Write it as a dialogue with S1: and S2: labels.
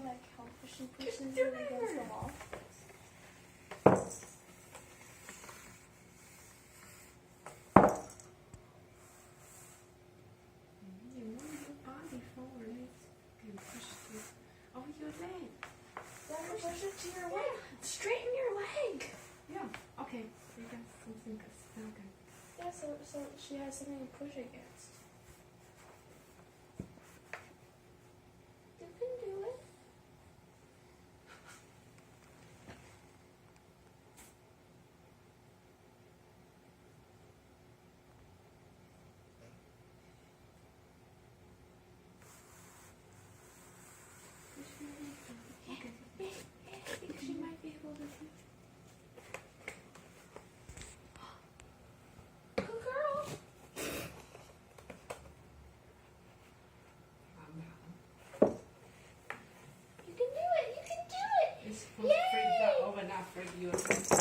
S1: like how she pushes it against the wall.
S2: You move your body forward and push this. Oh, your leg.
S1: Yeah, push it to your leg. Straighten your leg.
S2: Yeah. Okay. You got something stuck.
S1: Yeah, so she has something to push against. You can do it.
S2: Okay. She might be able to do.
S1: Good girl. You can do it. You can do it.
S2: It's supposed to freak that over, not freak you.